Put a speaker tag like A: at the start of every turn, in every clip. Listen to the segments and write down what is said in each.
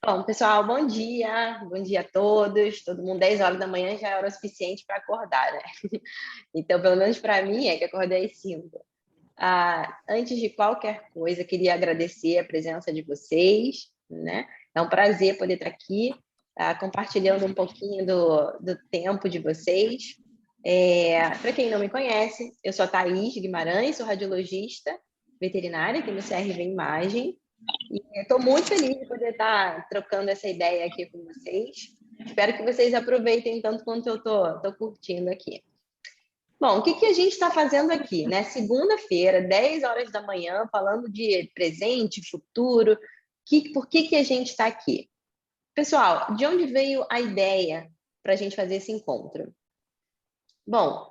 A: Bom, pessoal, bom dia a todos. Todo mundo, 10 horas da manhã já é hora suficiente para acordar, né? Então, pelo menos para mim, é que acordei às 5. Antes de qualquer coisa, queria agradecer a presença de vocês, né? É um prazer poder estar aqui, compartilhando um pouquinho do tempo de vocês. Para quem não me conhece, eu sou a Thaís Guimarães, sou radiologista veterinária aqui no CRV Imagem. E estou muito feliz de poder estar trocando essa ideia aqui com vocês. Espero que vocês aproveitem tanto quanto eu tô curtindo aqui. Bom, o que a gente está fazendo aqui, né? Segunda-feira, 10 horas da manhã, falando de presente, futuro. Por que a gente está aqui? Pessoal, de onde veio a ideia para a gente fazer esse encontro? Bom,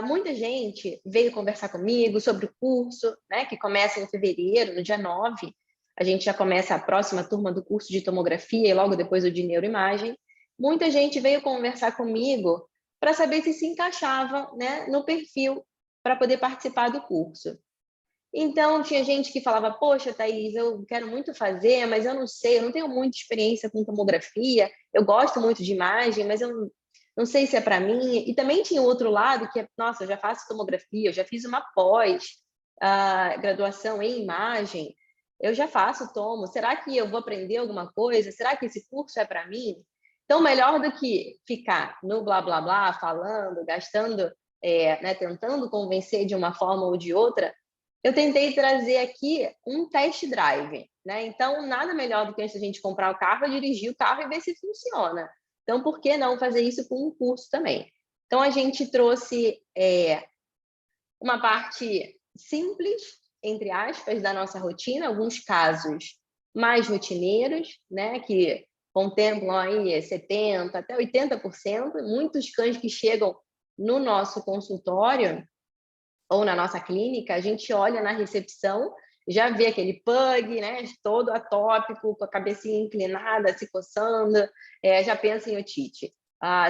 A: muita gente veio conversar comigo sobre o curso, né, que começa em fevereiro, no dia 9. A gente já começa a próxima turma do curso de tomografia e logo depois o de neuroimagem. Muita gente veio conversar comigo para saber se encaixava, né, no perfil para poder participar do curso. Então, tinha gente que falava, poxa, Thaís, eu quero muito fazer, mas eu não sei, eu não tenho muita experiência com tomografia, eu gosto muito de imagem, mas eu não sei se é para mim. E também tinha o outro lado, que é, nossa, eu já faço tomografia, eu já fiz uma pós-graduação em imagem, eu já faço tomo, será que eu vou aprender alguma coisa? Será que esse curso é para mim? Então, melhor do que ficar no blá, blá, blá, falando, gastando, né, tentando convencer de uma forma ou de outra, eu tentei trazer aqui um test drive, né? Então, nada melhor do que antes da gente comprar o carro, é dirigir o carro e ver se funciona. Então, por que não fazer isso com um curso também? Então, a gente trouxe uma parte simples, entre aspas, da nossa rotina, alguns casos mais rotineiros, né? Que contemplam aí 70% até 80%, muitos cães que chegam no nosso consultório ou na nossa clínica, a gente olha na recepção, já vê aquele pug, né, todo atópico, com a cabecinha inclinada, se coçando, já pensa em otite.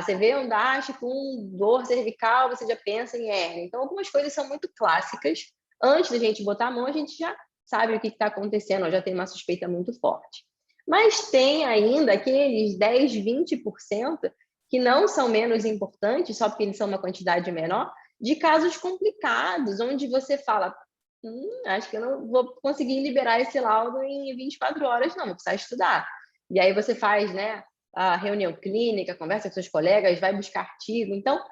A: Você vê um DASH com dor cervical, você já pensa em hérnia. Então, algumas coisas são muito clássicas. Antes da gente botar a mão, a gente já sabe o que está acontecendo, já tem uma suspeita muito forte. Mas tem ainda aqueles 10, 20% que não são menos importantes, só porque eles são uma quantidade menor, de casos complicados, onde você fala, acho que eu não vou conseguir liberar esse laudo em 24 horas, não, vou precisar estudar. E aí você faz, né, a reunião clínica, conversa com seus colegas, vai buscar artigo. Então,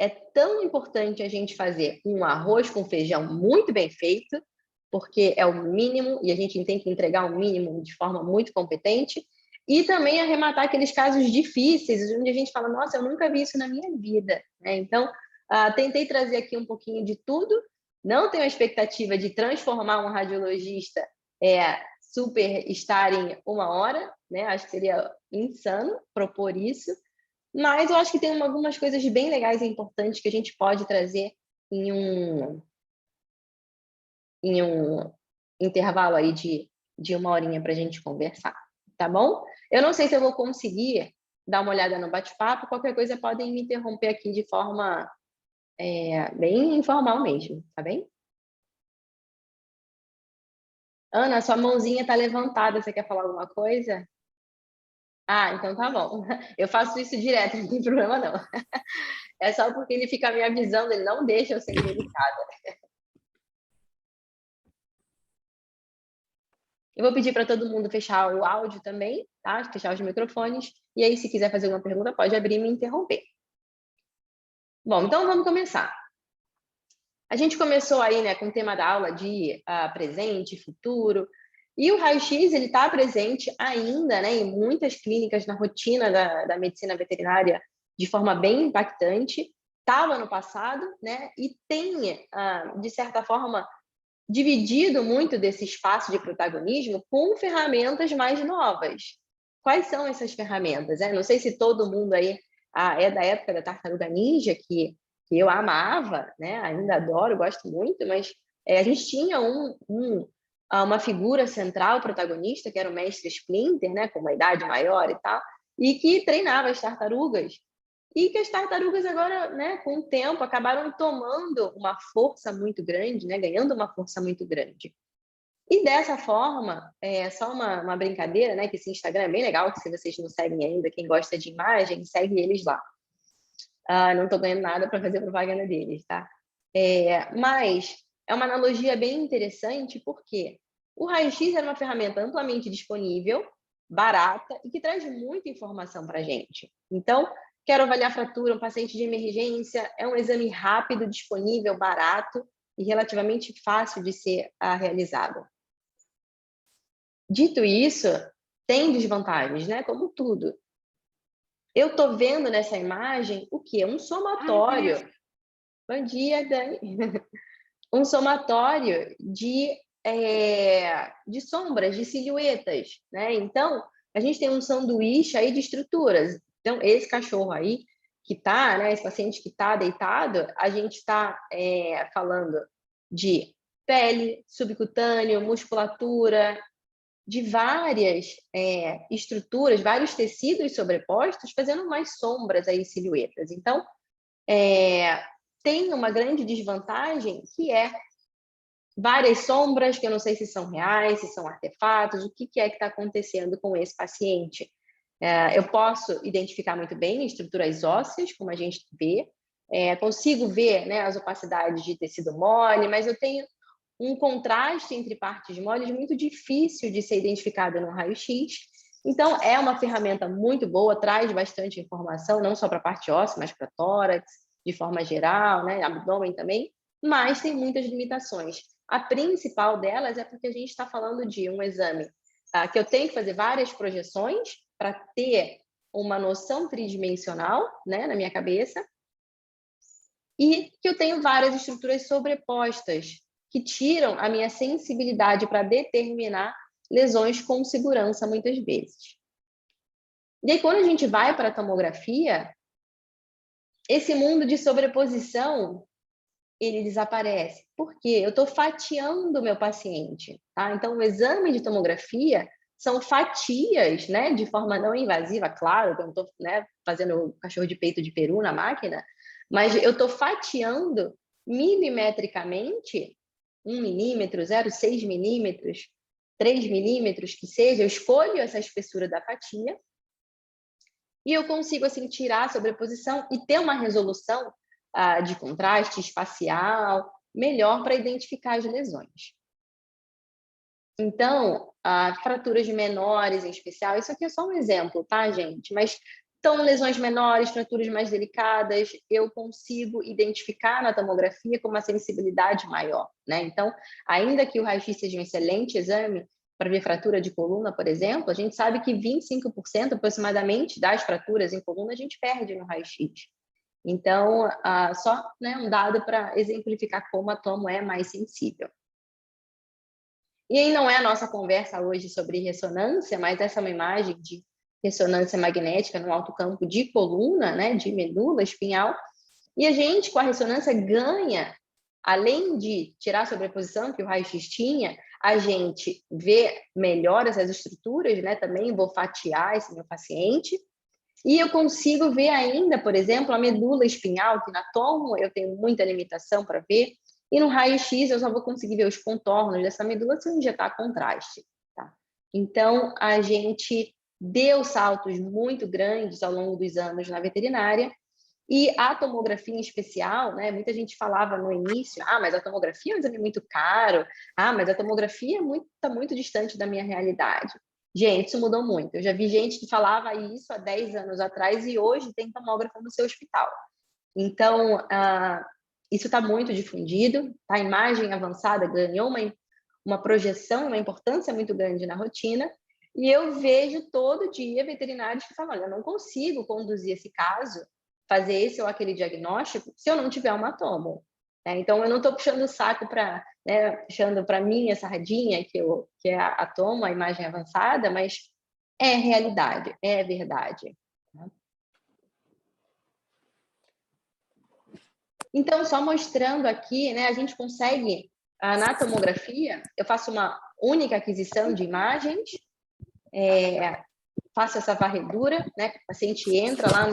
A: é tão importante a gente fazer um arroz com feijão muito bem feito, porque é o mínimo, e a gente tem que entregar o mínimo de forma muito competente, e também arrematar aqueles casos difíceis, onde a gente fala, nossa, eu nunca vi isso na minha vida, né? Então, tentei trazer aqui um pouquinho de tudo, não tenho a expectativa de transformar um radiologista super estar em 1 hora, né? Acho que seria insano propor isso, mas eu acho que tem algumas coisas bem legais e importantes que a gente pode trazer em um intervalo aí de 1 horinha para a gente conversar, tá bom? Eu não sei se eu vou conseguir dar uma olhada no bate-papo, qualquer coisa podem me interromper aqui de forma bem informal mesmo, tá bem? Ana, sua mãozinha está levantada, você quer falar alguma coisa? Então tá bom. Eu faço isso direto, não tem problema não. É só porque ele fica me avisando, ele não deixa eu ser indelicada. Eu vou pedir para todo mundo fechar o áudio também, tá? Fechar os microfones. E aí, se quiser fazer alguma pergunta, pode abrir e me interromper. Bom, então vamos começar. A gente começou aí, né, com o tema da aula de presente, futuro. E o raio-x, ele está presente ainda, né, em muitas clínicas na rotina da medicina veterinária de forma bem impactante. Estava no passado, né, e tem, de certa forma, dividido muito desse espaço de protagonismo com ferramentas mais novas. Quais são essas ferramentas? Não sei se todo mundo aí é da época da Tartaruga Ninja, que eu amava, né? Ainda adoro, gosto muito, mas a gente tinha uma figura central protagonista, que era o mestre Splinter, né? Com uma idade maior e tal, e que treinava as tartarugas. E que as tartarugas agora, né, com o tempo, acabaram tomando uma força muito grande, né, ganhando uma força muito grande. E dessa forma, só uma brincadeira, né? Que esse Instagram é bem legal, que se vocês não seguem ainda, quem gosta de imagem, segue eles lá. Não estou ganhando nada para fazer propaganda deles, tá? Mas é uma analogia bem interessante, porque o raio-x era uma ferramenta amplamente disponível, barata e que traz muita informação para a gente. Então, quero avaliar fratura, um paciente de emergência, é um exame rápido, disponível, barato e relativamente fácil de ser realizado. Dito isso, tem desvantagens, né? Como tudo. Eu estou vendo nessa imagem o quê? Um somatório. Bom dia, Dani. Um somatório de sombras, de silhuetas, né? Então, a gente tem um sanduíche aí de estruturas. Então, esse cachorro aí que tá, né? Esse paciente que tá deitado, a gente está falando de pele, subcutâneo, musculatura, de várias estruturas, vários tecidos sobrepostos, fazendo umas sombras aí, silhuetas. Então, tem uma grande desvantagem, que é várias sombras, que eu não sei se são reais, se são artefatos, o que é que está acontecendo com esse paciente. Eu posso identificar muito bem estruturas ósseas, como a gente vê, consigo ver, né, as opacidades de tecido mole, mas eu tenho um contraste entre partes moles muito difícil de ser identificado no raio-x. Então, é uma ferramenta muito boa, traz bastante informação, não só para a parte óssea, mas para tórax, de forma geral, né, abdômen também, mas tem muitas limitações. A principal delas é porque a gente está falando de um exame que eu tenho que fazer várias projeções para ter uma noção tridimensional, né, na minha cabeça, e que eu tenho várias estruturas sobrepostas, que tiram a minha sensibilidade para determinar lesões com segurança, muitas vezes. E aí, quando a gente vai para a tomografia, esse mundo de sobreposição, ele desaparece. Por quê? Eu estou fatiando o meu paciente, tá? Então, o exame de tomografia são fatias, né, de forma não invasiva, claro, que eu não estou, né, fazendo cachorro de peito de peru na máquina, mas eu estou fatiando milimetricamente 1 milímetro, 0,6 milímetros, 3 milímetros, que seja, eu escolho essa espessura da fatia e eu consigo, assim, tirar a sobreposição e ter uma resolução de contraste espacial melhor para identificar as lesões. Então, fraturas menores em especial, isso aqui é só um exemplo, tá, gente? Mas então, lesões menores, fraturas mais delicadas, eu consigo identificar na tomografia com uma sensibilidade maior, né? Então, ainda que o raio-x seja um excelente exame para ver fratura de coluna, por exemplo, a gente sabe que 25% aproximadamente das fraturas em coluna a gente perde no raio-x. Então, só, né, um dado para exemplificar como a tomo é mais sensível. E aí não é a nossa conversa hoje sobre ressonância, mas essa é uma imagem de ressonância magnética no alto campo de coluna, né, de medula espinhal, e a gente, com a ressonância, ganha, além de tirar a sobreposição que o raio-x tinha, a gente vê melhor essas estruturas, né, também vou fatiar esse meu paciente, e eu consigo ver ainda, por exemplo, a medula espinhal, que na tomo eu tenho muita limitação para ver, e no raio-x eu só vou conseguir ver os contornos dessa medula se eu injetar contraste. Tá? Então, a gente deu saltos muito grandes ao longo dos anos na veterinária, e a tomografia em especial, né? Muita gente falava no início, mas a tomografia é um exame muito caro, mas a tomografia está muito distante da minha realidade. Gente, isso mudou muito. Eu já vi gente que falava isso há 10 anos atrás e hoje tem tomógrafo no seu hospital. Então, isso está muito difundido, tá? A imagem avançada ganhou uma projeção, uma importância muito grande na rotina, e eu vejo todo dia veterinários que falam, olha, eu não consigo conduzir esse caso, fazer esse ou aquele diagnóstico, se eu não tiver uma tomo. Então, eu não estou puxando o saco para, né, puxando para mim essa radinha que é a tomo, a imagem avançada, mas é realidade, é verdade. Então, só mostrando aqui, né, a gente consegue, na tomografia, eu faço uma única aquisição de imagens, faço essa varredura, né, o paciente entra lá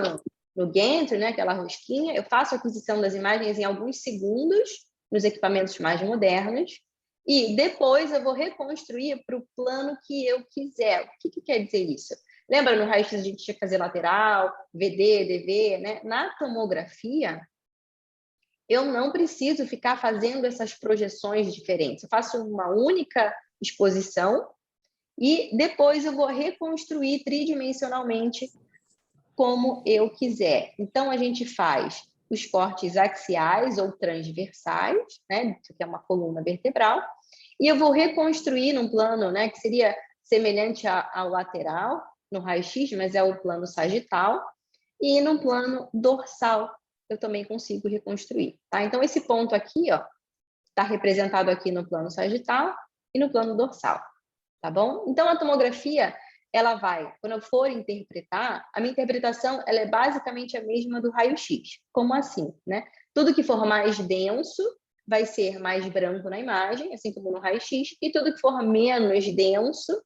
A: no gantry, né, aquela rosquinha, eu faço a aquisição das imagens em alguns segundos, nos equipamentos mais modernos, E depois eu vou reconstruir para o plano que eu quiser. O que quer dizer isso? Lembra no raio-x a gente tinha que fazer lateral, VD, DV, né? Na tomografia, eu não preciso ficar fazendo essas projeções diferentes. Eu faço uma única exposição e depois eu vou reconstruir tridimensionalmente como eu quiser. Então, a gente faz os cortes axiais ou transversais, né? Isso aqui é uma coluna vertebral, e eu vou reconstruir num plano, né, que seria semelhante ao lateral, no raio-x, mas é o plano sagital, e no plano dorsal eu também consigo reconstruir, tá? Então, esse ponto aqui, ó, está representado aqui no plano sagital e no plano dorsal, tá bom? Então, a tomografia, ela vai, quando eu for interpretar, a minha interpretação, ela é basicamente a mesma do raio-x. Como assim, né? Tudo que for mais denso vai ser mais branco na imagem, assim como no raio-x, e tudo que for menos denso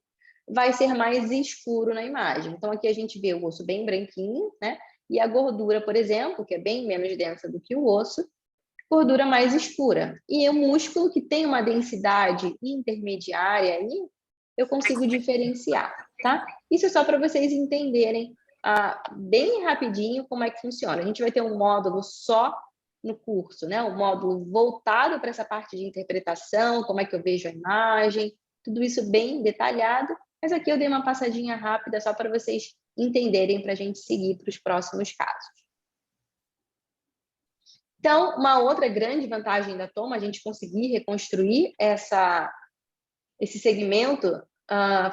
A: vai ser mais escuro na imagem. Então, aqui a gente vê o osso bem branquinho, né? E a gordura, por exemplo, que é bem menos densa do que o osso, gordura mais escura. E o músculo que tem uma densidade intermediária aí, eu consigo diferenciar, tá? Isso é só para vocês entenderem bem rapidinho como é que funciona. A gente vai ter um módulo só no curso, né? Um módulo voltado para essa parte de interpretação, como é que eu vejo a imagem, tudo isso bem detalhado, mas aqui eu dei uma passadinha rápida só para vocês entenderem, para a gente seguir para os próximos casos. Então, uma outra grande vantagem da toma, a gente conseguir reconstruir esse segmento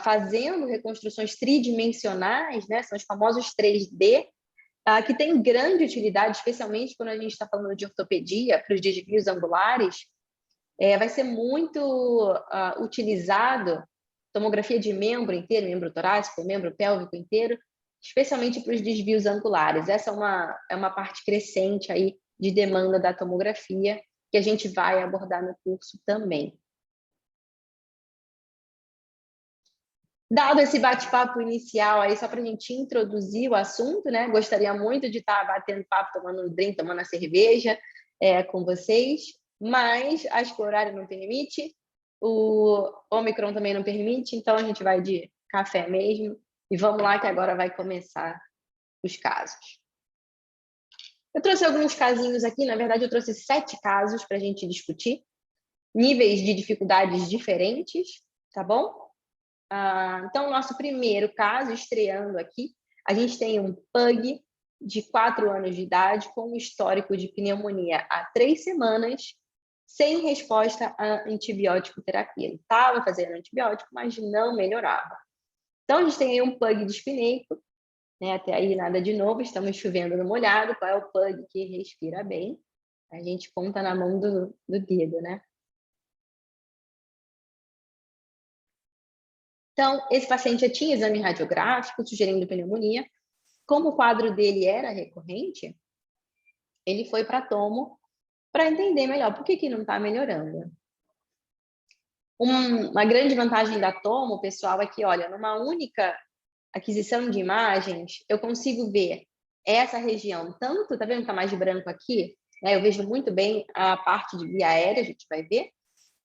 A: fazendo reconstruções tridimensionais, né? São os famosos 3D, que tem grande utilidade, especialmente quando a gente está falando de ortopedia, para os desvios angulares, vai ser muito utilizado, tomografia de membro inteiro, membro torácico, membro pélvico inteiro, especialmente para os desvios angulares. Essa é uma parte crescente aí de demanda da tomografia, que a gente vai abordar no curso também. Dado esse bate-papo inicial aí, só para a gente introduzir o assunto, né? Gostaria muito de estar batendo papo, tomando um drink, tomando a cerveja com vocês, mas acho que o horário não permite, o Omicron também não permite, então a gente vai de café mesmo, e vamos lá que agora vai começar os casos. Eu trouxe alguns casinhos aqui, na verdade eu trouxe 7 casos para a gente discutir, níveis de dificuldades diferentes, tá bom? Então, o nosso primeiro caso, estreando aqui, a gente tem um pug de 4 anos de idade com um histórico de pneumonia há 3 semanas, sem resposta a antibiótico terapia. Ele estava fazendo antibiótico, mas não melhorava. Então, a gente tem aí um pug dispneico, né? Até aí nada de novo, estamos chovendo no molhado. Qual é o pug que respira bem? A gente conta na mão do dedo, né? Então, esse paciente já tinha exame radiográfico sugerindo pneumonia. Como o quadro dele era recorrente, ele foi para tomo para entender melhor por que não está melhorando. Uma grande vantagem da tomo, pessoal, é que, olha, numa única aquisição de imagens, eu consigo ver essa região, tanto, tá vendo que tá mais de branco aqui? Né? Eu vejo muito bem a parte de via aérea, a gente vai ver,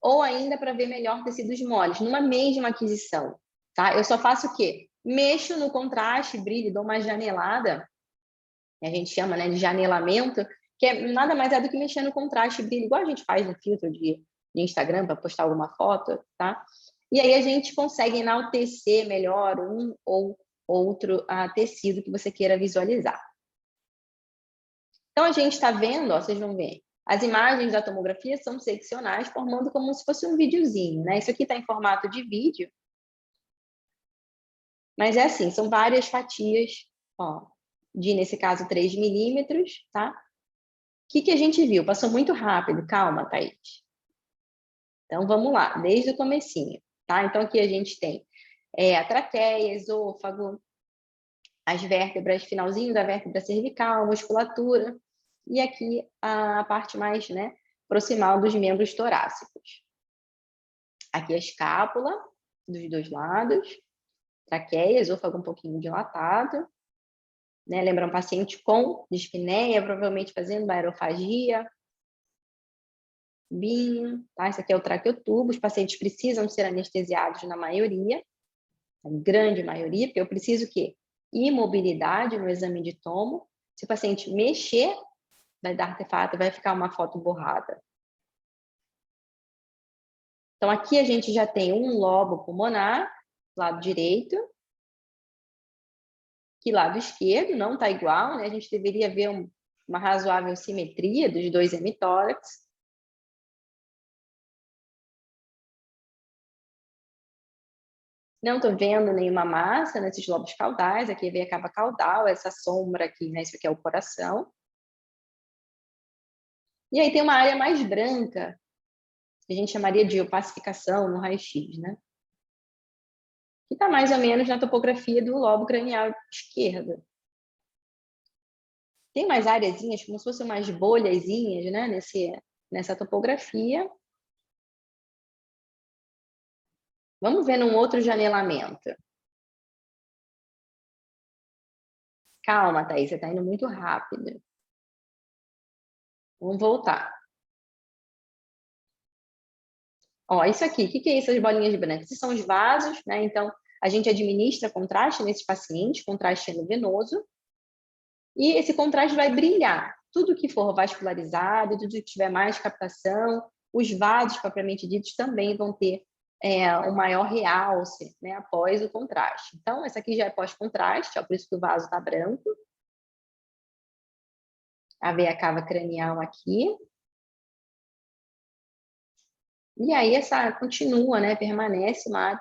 A: ou ainda para ver melhor tecidos moles, numa mesma aquisição. Tá? Eu só faço o quê? Mexo no contraste, brilho, dou uma janelada, que a gente chama, né, de janelamento, que nada mais é do que mexer no contraste, brilho, igual a gente faz no filtro de Instagram para postar alguma foto, tá? E aí a gente consegue enaltecer melhor um ou outro tecido que você queira visualizar. Então, a gente está vendo, ó, vocês vão ver, as imagens da tomografia são seccionais, formando como se fosse um videozinho, né? Isso aqui está em formato de vídeo, mas é assim, são várias fatias, ó, de, nesse caso, 3 milímetros, tá? O que a gente viu? Passou muito rápido, calma, Thaís. Então, vamos lá, desde o comecinho, tá? Então, aqui a gente tem a traqueia, esôfago, as vértebras, finalzinho da vértebra cervical, musculatura, e aqui a parte mais, né, proximal dos membros torácicos. Aqui a escápula, dos 2 lados, traqueia, esôfago um pouquinho dilatado, né? Lembra um paciente com dispneia, provavelmente fazendo aerofagia. tubinho, tá? Esse aqui é o traqueotubo. Os pacientes precisam ser anestesiados na maioria, a grande maioria, porque eu preciso o quê? Imobilidade no exame de tomo. Se o paciente mexer, vai dar artefato, vai ficar uma foto borrada. Então, aqui a gente já tem um lobo pulmonar, lado direito, que lado esquerdo não está igual, né? A gente deveria ver uma razoável simetria dos dois hemitórax. Não estou vendo nenhuma massa nesses lobos caudais. Aqui vem a cava caudal, essa sombra aqui, né? Isso aqui é o coração. E aí tem uma área mais branca, que a gente chamaria de opacificação no raio-x, né? Que está mais ou menos na topografia do lobo cranial esquerdo. Tem mais areazinhas, como se fossem umas bolhazinhas, né? Nessa topografia. Vamos ver num outro janelamento. Calma, Thaís, você está indo muito rápido. Vamos voltar. Ó, isso aqui, o que é essas bolinhas brancas? Esses são os vasos, né? Então, a gente administra contraste nesses pacientes, contraste endovenoso, e esse contraste vai brilhar. Tudo que for vascularizado, tudo que tiver mais captação, os vasos propriamente ditos também vão ter um maior realce, né, após o contraste. Então, essa aqui já é pós-contraste, por isso que o vaso está branco. A veia cava cranial aqui. E aí essa continua, né, permanece uma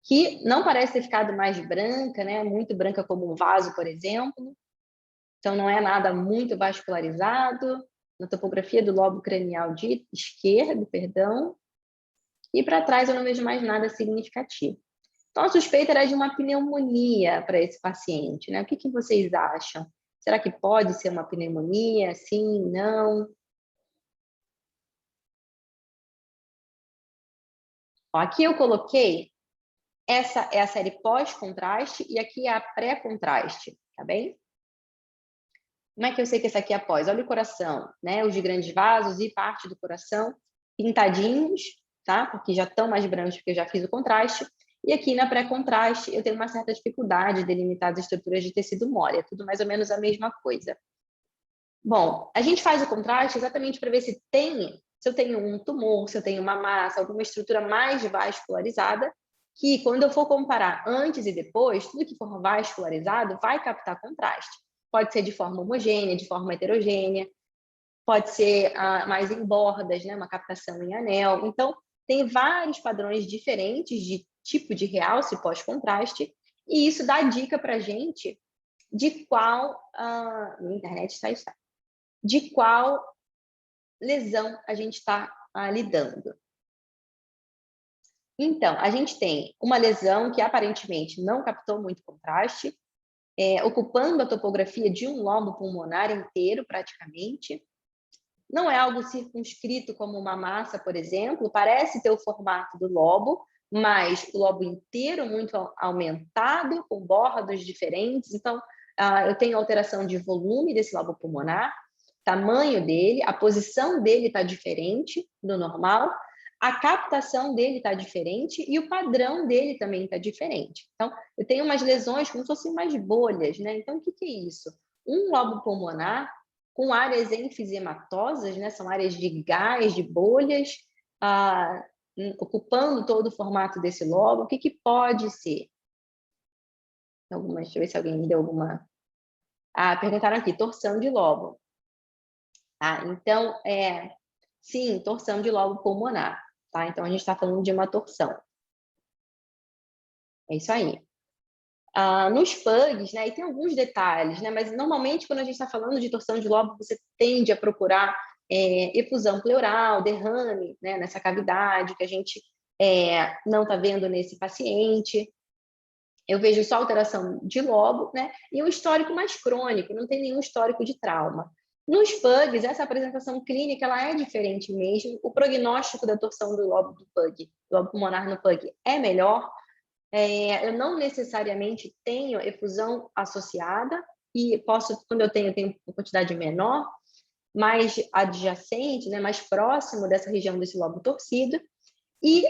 A: que não parece ter ficado mais branca, né, muito branca como um vaso, por exemplo. Então não é nada muito vascularizado. Na topografia do lobo cranial de esquerdo, perdão. E para trás eu não vejo mais nada significativo. Então a suspeita era de uma pneumonia para esse paciente, né? O que vocês acham? Será que pode ser uma pneumonia? Sim, não? Ó, aqui eu coloquei, essa é a série pós-contraste e aqui é a pré-contraste, tá bem? Como é que eu sei que essa aqui é após? Olha o coração, né? Os de grandes vasos e parte do coração pintadinhos, tá? Porque já estão mais brancos, porque eu já fiz o contraste. E aqui na pré-contraste eu tenho uma certa dificuldade de delimitar as estruturas de tecido mole. É tudo mais ou menos a mesma coisa. Bom, a gente faz o contraste exatamente para ver se eu tenho um tumor, se eu tenho uma massa, alguma estrutura mais vascularizada, que quando eu for comparar antes e depois, tudo que for vascularizado vai captar contraste. Pode ser de forma homogênea, de forma heterogênea, pode ser mais em bordas, né? Uma captação em anel. Então, tem vários padrões diferentes de tipo de realce pós-contraste, e isso dá dica para a gente de qual... minha internet está de qual lesão a gente está lidando. Então, a gente tem uma lesão que aparentemente não captou muito contraste, ocupando a topografia de um lobo pulmonar inteiro, praticamente. Não é algo circunscrito como uma massa, por exemplo, parece ter o formato do lobo, mas o lobo inteiro muito aumentado, com bordas diferentes. Então, eu tenho alteração de volume desse lobo pulmonar, tamanho dele, a posição dele está diferente do normal, a captação dele está diferente e o padrão dele também está diferente. Então, eu tenho umas lesões como se fossem mais bolhas, né? Então, o que é isso? Um lobo pulmonar com áreas enfisematosas, né? São áreas de gás, de bolhas, ocupando todo o formato desse lobo. O que pode ser? Deixa eu ver se alguém me deu alguma... perguntaram aqui, torção de lobo. Então, sim, torção de lobo pulmonar. Tá? Então, a gente está falando de uma torção. É isso aí. Nos PUGs, né, e tem alguns detalhes, né, mas normalmente quando a gente está falando de torção de lobo, você tende a procurar efusão pleural, derrame, né, nessa cavidade que a gente não está vendo nesse paciente. Eu vejo só alteração de lobo, né, e um histórico mais crônico, não tem nenhum histórico de trauma. Nos PUGs, essa apresentação clínica ela é diferente mesmo. O prognóstico da torção do lobo do PUG, do lobo pulmonar no PUG, é melhor. Eu não necessariamente tenho efusão associada e quando eu tenho uma quantidade menor. mais adjacente, né, mais próximo dessa região desse lobo torcido. E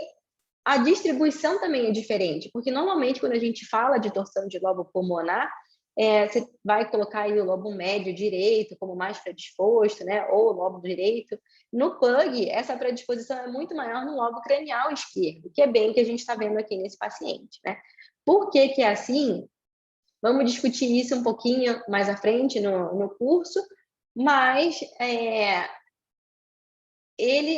A: a distribuição também é diferente, porque normalmente quando a gente fala de torção de lobo pulmonar, você vai colocar aí o lobo médio direito como mais predisposto, né? Ou o lobo direito. No PUG, essa predisposição é muito maior no lobo cranial esquerdo, que é bem o que a gente está vendo aqui nesse paciente, né? Por que que é assim? Vamos discutir isso um pouquinho mais à frente no curso, mas a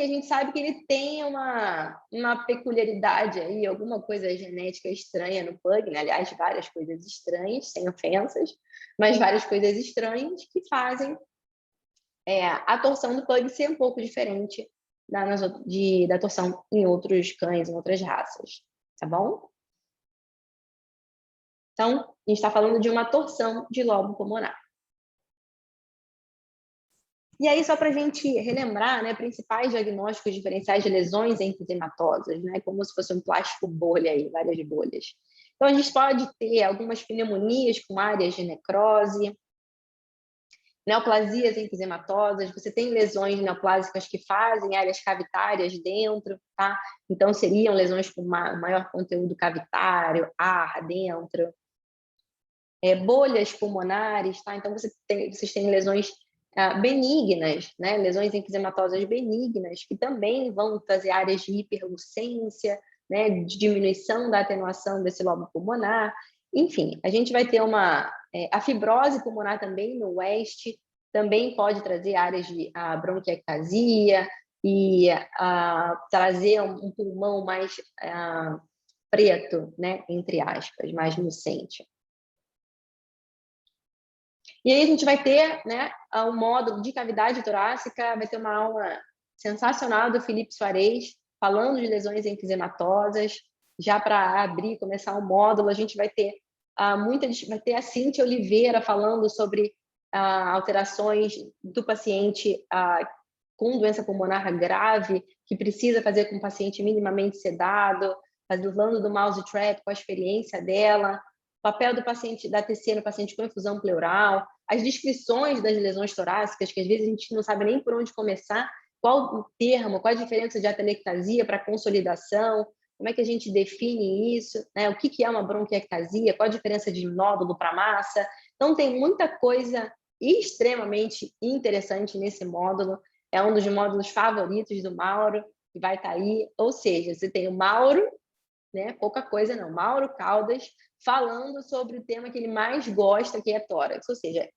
A: gente sabe que ele tem uma peculiaridade aí, alguma coisa genética estranha no PUG, né? Aliás, várias coisas estranhas, sem ofensas, mas várias coisas estranhas que fazem a torção do PUG ser um pouco diferente da torção em outros cães, em outras raças, tá bom? Então, a gente está falando de uma torção de lobo pulmonar. E aí, só para a gente relembrar, né, principais diagnósticos diferenciais de lesões enfisematosas, né, como se fosse um plástico bolha aí, várias bolhas. Então, a gente pode ter algumas pneumonias com áreas de necrose, neoplasias enfisematosas, você tem lesões neoplásicas que fazem áreas cavitárias dentro, tá? Então, seriam lesões com maior conteúdo cavitário, ar dentro. Bolhas pulmonares, tá? Então, vocês têm lesões benignas, né? Lesões enfisematosas benignas, que também vão trazer áreas de hiperlucência, né? De diminuição da atenuação desse lobo pulmonar. Enfim, a gente vai ter a fibrose pulmonar também no oeste, também pode trazer áreas de bronquiectasia e trazer um pulmão mais preto, né? Entre aspas, mais lucente. E aí a gente vai ter, né, um módulo de cavidade torácica, vai ter uma aula sensacional do Felipe Soares, falando de lesões enfisematosas. Já para abrir, começar o módulo, a gente vai ter vai ter a Cíntia Oliveira falando sobre alterações do paciente com doença pulmonar grave, que precisa fazer com o paciente minimamente sedado, falando do mouse trap, com a experiência dela, papel do paciente da TC no paciente com efusão pleural, as descrições das lesões torácicas, que às vezes a gente não sabe nem por onde começar, qual o termo, qual a diferença de atelectasia para consolidação, como é que a gente define isso, né? O que é uma bronquiectasia, qual a diferença de nódulo para massa. Então, tem muita coisa extremamente interessante nesse módulo, é um dos módulos favoritos do Mauro, que vai estar aí, ou seja, você tem o Mauro, né? Pouca coisa não, Mauro Caldas, falando sobre o tema que ele mais gosta, que é tórax, ou seja,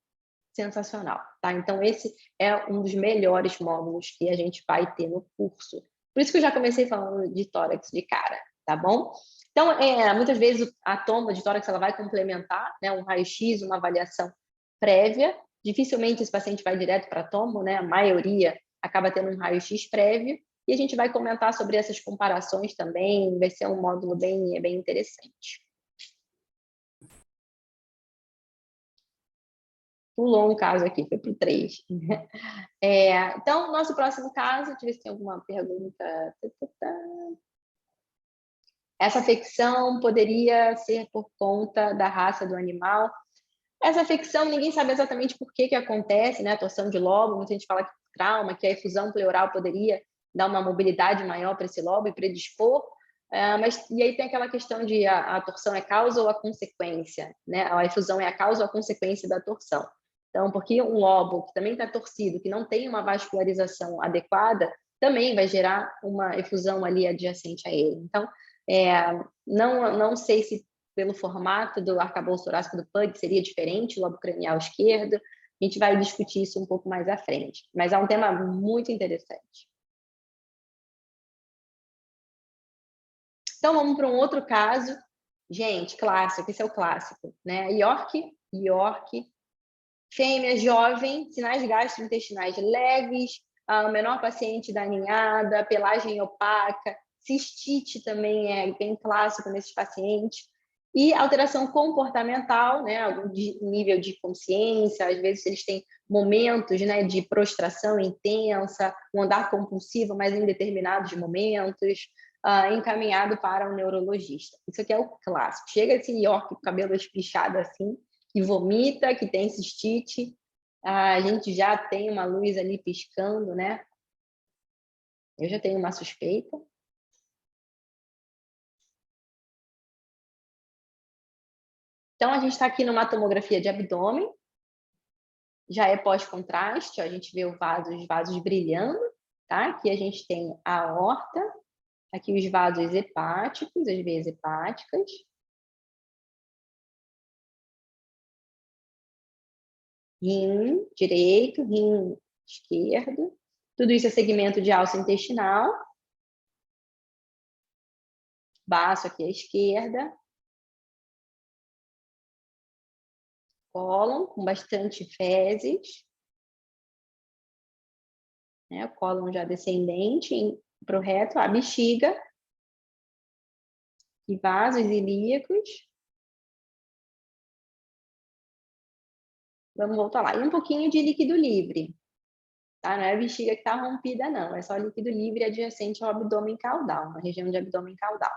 A: sensacional, tá? Então, esse é um dos melhores módulos que a gente vai ter no curso. Por isso que eu já comecei falando de tórax de cara, tá bom? Então, muitas vezes a toma de tórax ela vai complementar, né, um raio-x, uma avaliação prévia. Dificilmente esse paciente vai direto para a tomo, né? A maioria acaba tendo um raio-x prévio. E a gente vai comentar sobre essas comparações também, vai ser um módulo bem interessante. Pulou um caso aqui, foi para o 3. Então, nosso próximo caso, deixa eu ver se tem alguma pergunta. Essa afecção poderia ser por conta da raça do animal. Essa afecção, ninguém sabe exatamente por que acontece, né? A torção de lobo, muita gente fala que trauma, que a efusão pleural poderia dar uma mobilidade maior para esse lobo e predispor, e aí tem aquela questão de a torção é causa ou a consequência, né? A efusão é a causa ou a consequência da torção. Então, porque um lobo que também está torcido, que não tem uma vascularização adequada, também vai gerar uma efusão ali adjacente a ele. Então, não sei se pelo formato do arcabouço torácico do PUG seria diferente, o lobo cranial esquerdo. A gente vai discutir isso um pouco mais à frente. Mas é um tema muito interessante. Então, vamos para um outro caso. Gente, clássico, esse é o clássico, né? York, fêmea jovem, sinais gastrointestinais leves, o menor paciente da ninhada, pelagem opaca, cistite também é bem clássico nesses pacientes, e alteração comportamental, né? Algum nível de consciência, às vezes eles têm momentos, né, de prostração intensa, um andar compulsivo, mas em determinados momentos, encaminhado para um neurologista. Isso aqui é o clássico. Chega esse York com o cabelo espichado assim, que vomita, que tem cistite, A gente já tem uma luz ali piscando, né? Eu já tenho uma suspeita. Então, a gente está aqui numa tomografia de abdômen. Já é pós-contraste, a gente vê os vasos brilhando, tá? Aqui a gente tem a aorta, aqui os vasos hepáticos, as veias hepáticas. Rim direito, rim esquerdo. Tudo isso é segmento de alça intestinal. Baço aqui à esquerda. Cólon com bastante fezes. Né? O cólon já descendente para o reto, a bexiga. E vasos ilíacos. Vamos voltar lá. E um pouquinho de líquido livre. Tá? Não é a bexiga que está rompida, não. É só líquido livre adjacente ao abdômen caudal, na região de abdômen caudal.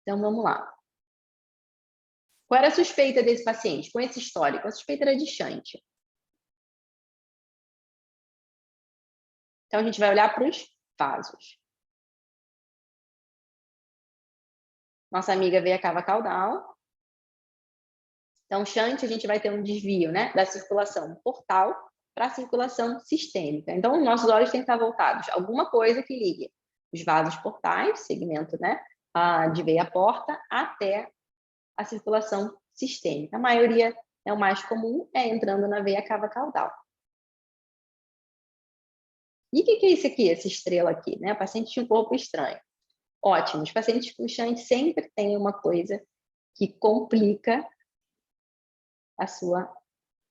A: Então, vamos lá. Qual era a suspeita desse paciente? Com esse histórico, a suspeita era de Shunt. Então, a gente vai olhar para os vasos. Nossa amiga veio a cava caudal. Então, Shunt, a gente vai ter um desvio, né, da circulação portal para a circulação sistêmica. Então, os nossos olhos têm que estar voltados a alguma coisa que ligue os vasos portais, segmento, né, de veia porta, até a circulação sistêmica. A maioria, o mais comum, é entrando na veia cava caudal. E o que é isso aqui, essa estrela aqui? Né? Paciente de um corpo estranho. Ótimo, os pacientes com Shunt sempre têm uma coisa que complica a sua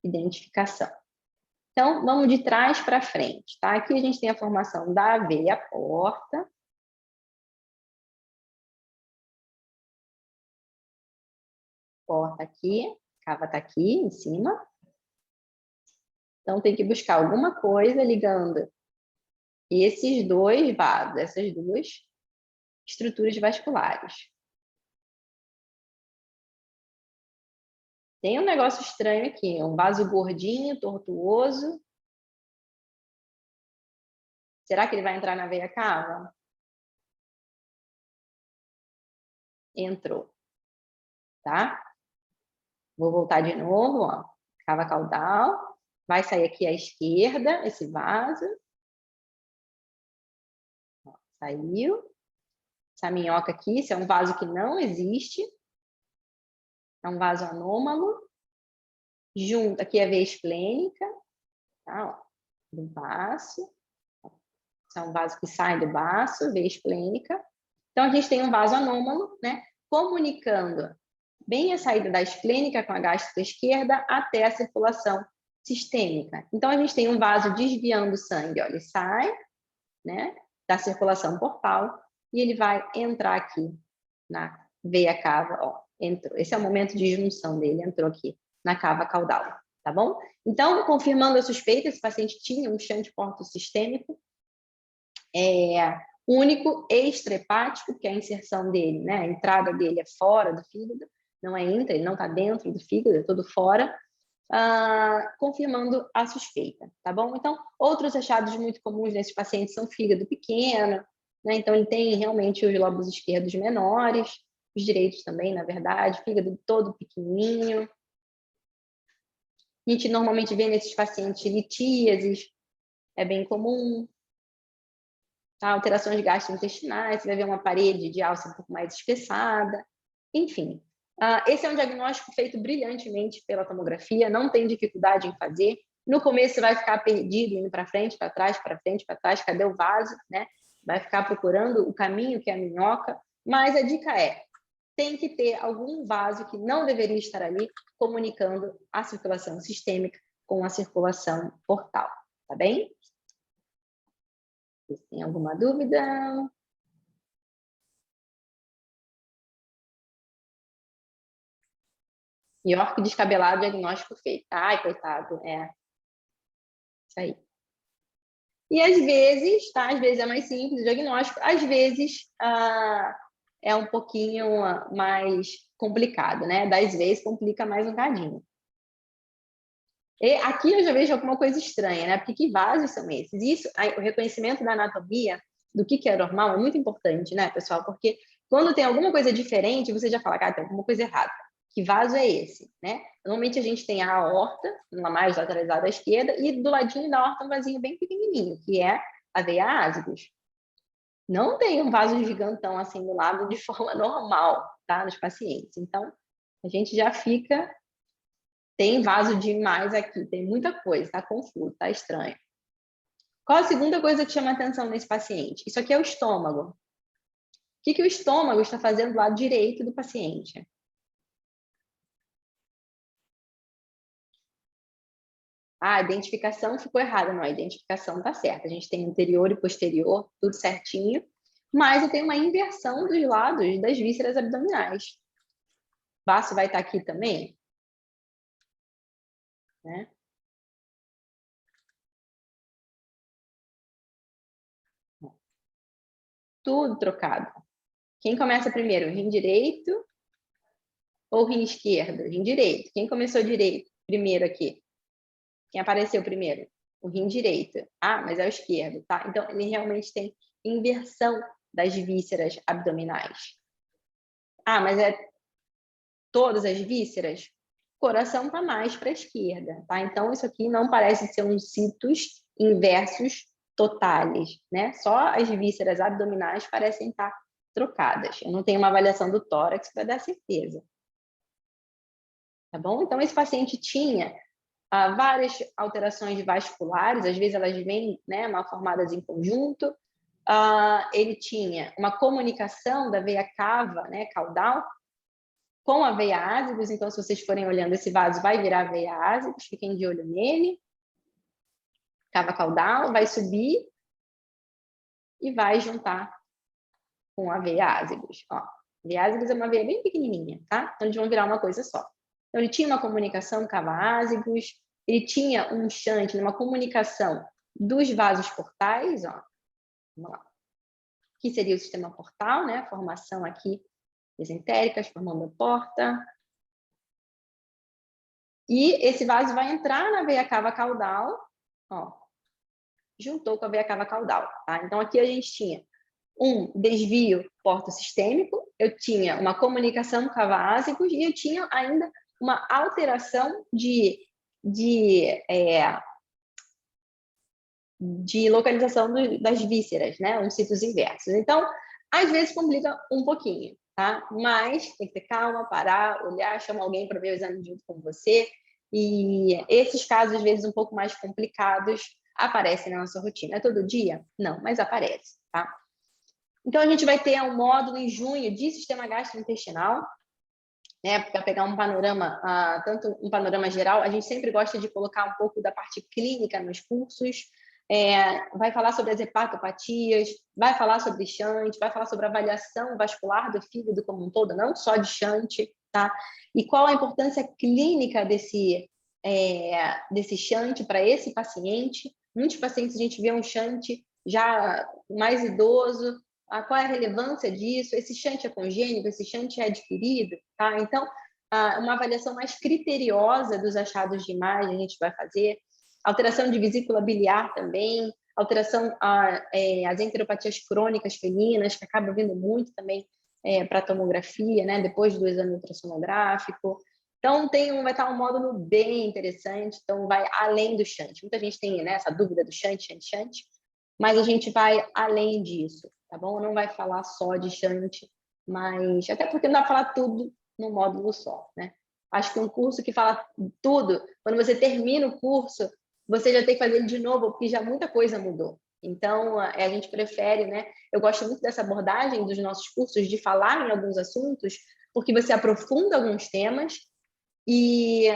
A: identificação. Então, vamos de trás para frente, tá? Aqui a gente tem a formação da veia porta. Porta aqui, cava está aqui em cima. Então, tem que buscar alguma coisa ligando esses dois vasos, essas duas estruturas vasculares. Tem um negócio estranho aqui, um vaso gordinho, tortuoso. Será que ele vai entrar na veia cava? Entrou, tá? Vou voltar de novo, ó. Cava caudal. Vai sair aqui à esquerda, esse vaso. Ó, saiu. Essa minhoca aqui, isso é um vaso que não existe. É um vaso anômalo. Junto, aqui é a veia esplênica, tá? Ó, do baço. Isso é um vaso que sai do baço, veia esplênica. Então, a gente tem um vaso anômalo, né? Comunicando bem a saída da esplênica com a gástrica esquerda até a circulação sistêmica. Então, a gente tem um vaso desviando sangue, ó, ele sai, né, da circulação portal e ele vai entrar aqui na veia cava, ó, entrou. Esse é o momento de junção dele, entrou aqui na cava caudal, tá bom? Então, confirmando a suspeita, esse paciente tinha um shunt porto-sistêmico, único extrahepático, que é a inserção dele, né, a entrada dele é fora do fígado, não é intra, ele não está dentro do fígado, é todo fora, confirmando a suspeita, tá bom? Então, outros achados muito comuns nesses pacientes são fígado pequeno, né? Então, ele tem realmente os lobos esquerdos menores, os direitos também, na verdade, fígado todo pequenininho. A gente normalmente vê nesses pacientes litíases, é bem comum. Tá? Alterações gastrointestinais, você vai ver uma parede de alça um pouco mais espessada, enfim. Esse é um diagnóstico feito brilhantemente pela tomografia, não tem dificuldade em fazer. No começo você vai ficar perdido, indo para frente, para trás, para frente, para trás, cadê o vaso, né? Vai ficar procurando o caminho que é a minhoca, mas a dica é, tem que ter algum vaso que não deveria estar ali, comunicando a circulação sistêmica com a circulação portal, tá bem? Vocês têm alguma dúvida? York descabelado, diagnóstico feito. Ai, coitado, isso aí. E às vezes, tá? Às vezes é mais simples o diagnóstico, às vezes é um pouquinho mais complicado, né? 10 vezes complica mais um bocadinho. E aqui eu já vejo alguma coisa estranha, né? Porque que vasos são esses? Isso, o reconhecimento da anatomia, do que é normal, é muito importante, né, pessoal? Porque quando tem alguma coisa diferente, você já fala, cara, tem alguma coisa errada. Que vaso é esse, né? Normalmente a gente tem a aorta, uma mais lateralizada à esquerda, e do ladinho da aorta um vasinho bem pequenininho, que é a veia ásicos. Não tem um vaso gigantão assim do lado de forma normal, tá? Nos pacientes. Então, a gente já fica... Tem vaso demais aqui, tem muita coisa, tá confuso, tá estranho. Qual a segunda coisa que chama a atenção nesse paciente? Isso aqui é o estômago. O que o estômago está fazendo do lado direito do paciente? Ah, a identificação ficou errada. Não, a identificação está certa. A gente tem anterior e posterior, tudo certinho. Mas eu tenho uma inversão dos lados das vísceras abdominais. O baço vai estar aqui também? Né? Tudo trocado. Quem começa primeiro? Rim direito ou rim esquerdo? Rim direito. Quem começou direito? Primeiro aqui. Quem apareceu primeiro? O rim direito. Ah, mas é o esquerdo, tá? Então, ele realmente tem inversão das vísceras abdominais. Ah, mas é todas as vísceras? O coração tá mais para a esquerda, tá? Então, isso aqui não parece ser um situs inversus totalis, né? Só as vísceras abdominais parecem estar trocadas. Eu não tenho uma avaliação do tórax para dar certeza. Tá bom? Então, esse paciente tinha várias alterações vasculares, às vezes elas vêm, né, mal formadas em conjunto. Ele tinha uma comunicação da veia cava, né, caudal, com a veia ásicos. Então, se vocês forem olhando, esse vaso vai virar veia ásicos, fiquem de olho nele. Cava caudal, vai subir e vai juntar com a veia ásicos. Ó, a veia ásicos é uma veia bem pequenininha, tá? Então, eles vão virar uma coisa só. Então, ele tinha uma comunicação cava ásicos, ele tinha um shunt, uma comunicação dos vasos portais, ó. Vamos lá. Que seria o sistema portal, né? Formação aqui mesentéricas, formando a porta. E esse vaso vai entrar na veia cava caudal, ó, juntou com a veia cava caudal, tá? Então, aqui a gente tinha um desvio portosistêmico, eu tinha uma comunicação cava ásicos e eu tinha ainda uma alteração de localização das vísceras, né? Um situs inversos. Então, às vezes complica um pouquinho, tá? Mas tem que ter calma, parar, olhar, chamar alguém para ver o exame junto com você. E esses casos, às vezes, um pouco mais complicados, aparecem na nossa rotina. É todo dia? Não, mas aparece, tá? Então, a gente vai ter um módulo em junho de sistema gastrointestinal, né, para pegar um panorama, tanto um panorama geral. A gente sempre gosta de colocar um pouco da parte clínica nos cursos. Vai falar sobre as hepatopatias, vai falar sobre shunt, vai falar sobre a avaliação vascular do fígado como um todo, não só de shunt, tá? E qual a importância clínica desse shunt para esse paciente. Muitos pacientes a gente vê um shunt já mais idoso. Qual é a relevância disso? Esse shunt é congênito, esse shunt é adquirido, tá? Então, uma avaliação mais criteriosa dos achados de imagem a gente vai fazer. Alteração de vesícula biliar também, alteração as enteropatias crônicas felinas, que acaba vindo muito também para a tomografia, né? Depois do exame ultrassonográfico. Então, vai estar um módulo bem interessante, então vai além do shunt. Muita gente tem, né, essa dúvida do shunt, mas a gente vai além disso, tá bom? Não vai falar só de shunt, mas até porque não dá para falar tudo num módulo só, né? Acho que um curso que fala tudo, quando você termina o curso, você já tem que fazer ele de novo, porque já muita coisa mudou. Então, a gente prefere, né? Eu gosto muito dessa abordagem dos nossos cursos, de falar em alguns assuntos, porque você aprofunda alguns temas e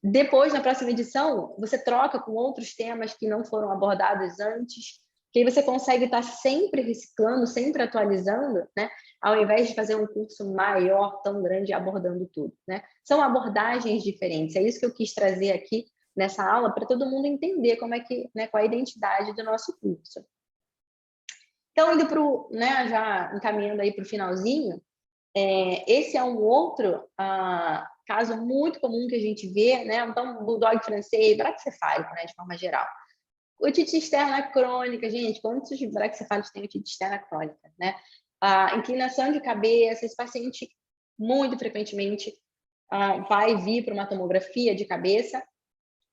A: depois, na próxima edição, você troca com outros temas que não foram abordados antes, que aí você consegue estar sempre reciclando, sempre atualizando, né? Ao invés de fazer um curso maior, tão grande, abordando tudo, né? São abordagens diferentes. É isso que eu quis trazer aqui nessa aula, para todo mundo entender como é que, né, qual é a identidade do nosso curso. Então, indo para o, né, já encaminhando aí para o finalzinho, esse é um outro caso muito comum que a gente vê, né? Então, bulldog francês, braquicefálico, né, de forma geral. Otite externa crônica, gente, quantos braquicefálicos tem otite externa crônica, né? A inclinação de cabeça, esse paciente muito frequentemente vai vir para uma tomografia de cabeça